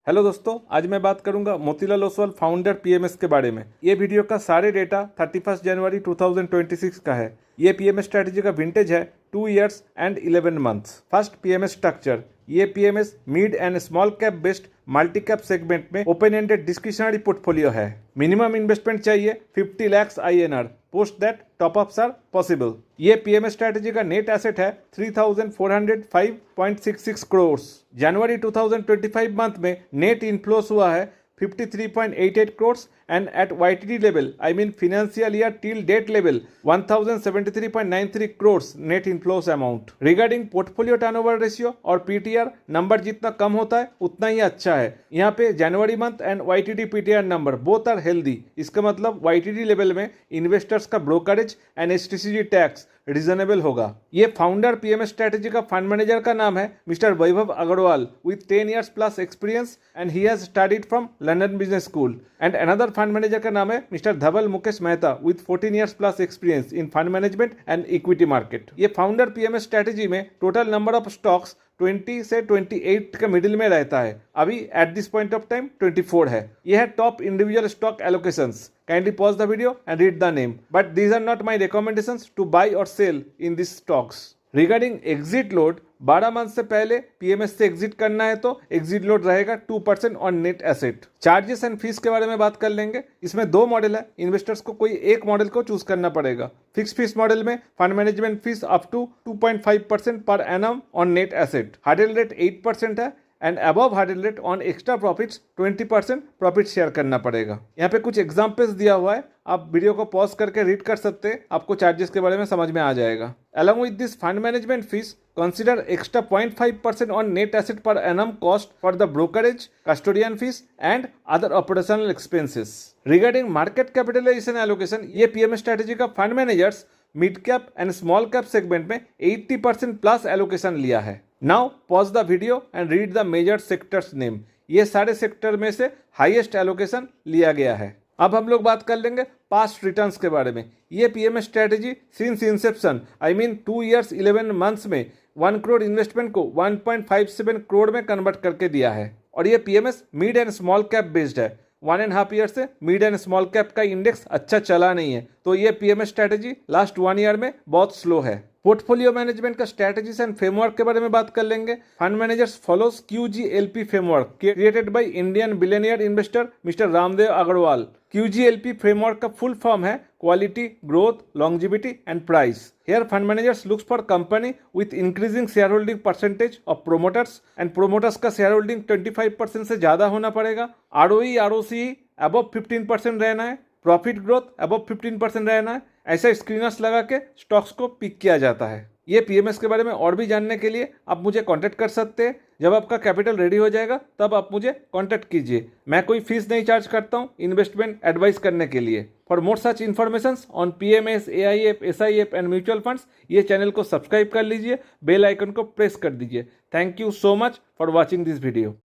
Hello दोस्तों, आज मैं बात करूंगा मोतीलाल ओसवाल फाउंडर पीएमएस के बारे में। ये वीडियो का सारे डेटा 31 जनवरी 2026 का है। ये पीएमएस स्ट्रैटेजी का विंटेज है 2 years and 11 months। First PMS structure, ये PMS mid and small cap based multi cap segment में ओपन एंडेड डिस्क्रिशनरी पोर्टफोलियो है। मिनिमम इन्वेस्टमेंट चाहिए 50 lakhs INR। Post that top ups are possible. ये PMS strategy का net asset है 3,405.66 करोड़। जनवरी 2025 month में net inflows हुआ है 53.88 crores and at YTD level, I mean financial year till date level, 1073.93 crores net inflows amount. Regarding portfolio turnover ratio और PTR number जितना कम होता है उतना ही अच्छा है। यहाँ पे जनवरी month and YTD PTR number both are healthy. इसका मतलब YTD लेवल में इन्वेस्टर्स का brokerage and STCG tax reasonable होगा। ये फाउंडर पीएमएस स्ट्रैटेजी का फंड मैनेजर का नाम है mister Vaibhav Agrawal with 10 years plus experience and he has studied from London business school. And another fund manager का नाम है mister Dhaval Mukesh Mehta with 14 years plus experience in fund management and equity market. ये founder PMS strategy में total number of stocks 20 से 28 के middle में रहता है। अभी at this point of time 24 है। यह है top individual stock allocations. Kindly pause the video and read the name. But these are not my recommendations to buy or sell in these stocks. Regarding exit load, 12 month से पहले PMS से exit करना है तो exit load रहेगा 2% on net asset. Charges and fees के बारे में बात कर लेंगे। इसमें 2 मॉडल है, इन्वेस्टर्स को कोई एक मॉडल को चूज करना पड़ेगा। फिक्स फीस मॉडल में fund management fees up to 2.5% पर AUM on net asset. Hurdle rate 8% है and above hurdle rate on extra profits 20% profit share करना पड़ेगा। यहाँ पे कुछ एग्जाम्पल्स दिया हुआ है, आप वीडियो को पॉज करके रीड कर सकते हैं, आपको चार्जेस के बारे में समझ में आ जाएगा। Along with this fund management fees, consider extra 0.5% on net asset पर AUM cost for the brokerage, custodian fees and other operational expenses. Regarding market capitalization allocation, ये पीएमएस स्ट्रैटेजी का fund managers mid cap and small cap segment में 80% plus allocation लिया है। Now pause the video and read the major sectors name. ये सारे sector में से highest allocation लिया गया है। अब हम लोग बात कर लेंगे पास्ट रिटर्न्स के बारे में। ये PMS strategy since Inception, I mean 2 years 11 months में 1 crore इन्वेस्टमेंट को 1.57 crore में कन्वर्ट करके दिया है। और ये PMS mid and small cap based है। 1.5 year से मिड एंड स्मॉल कैप का इंडेक्स अच्छा चला नहीं है, तो ये पीएमएस स्ट्रैटेजी लास्ट 1 year में बहुत स्लो है। पोर्टफोलियो मैनेजमेंट का स्ट्रैटेजीज एंड फ्रेमवर्क के बारे में बात कर लेंगे। Fund managers follows QGLP framework created by Indian billionaire investor mister Ramdev Agrawal. QGLP framework का फुल फॉर्म है quality, growth, longevity and price. Here fund managers looks for company with increasing shareholding percentage of promoters and promoters का shareholding 25% से ज़्यादा होना पड़ेगा। ROE, ROCE above 15% रहना है। Profit growth above 15% रहना है। ऐसा स्क्रीनर्स लगा के स्टॉक्स को पिक किया जाता है। ये पीएमएस के बारे में और भी जानने के लिए आप मुझे कांटेक्ट कर सकते हैं। जब आपका कैपिटल रेडी हो जाएगा तब आप मुझे कांटेक्ट कीजिए। मैं कोई फीस नहीं चार्ज करता हूँ इन्वेस्टमेंट एडवाइस करने के लिए। For more such information on PMS, AIF, SIF and mutual funds, ये चैनल को सब्सक्राइब कर लीजिए, बेल आइकन को प्रेस कर दीजिए। Thank you so much for watching this video.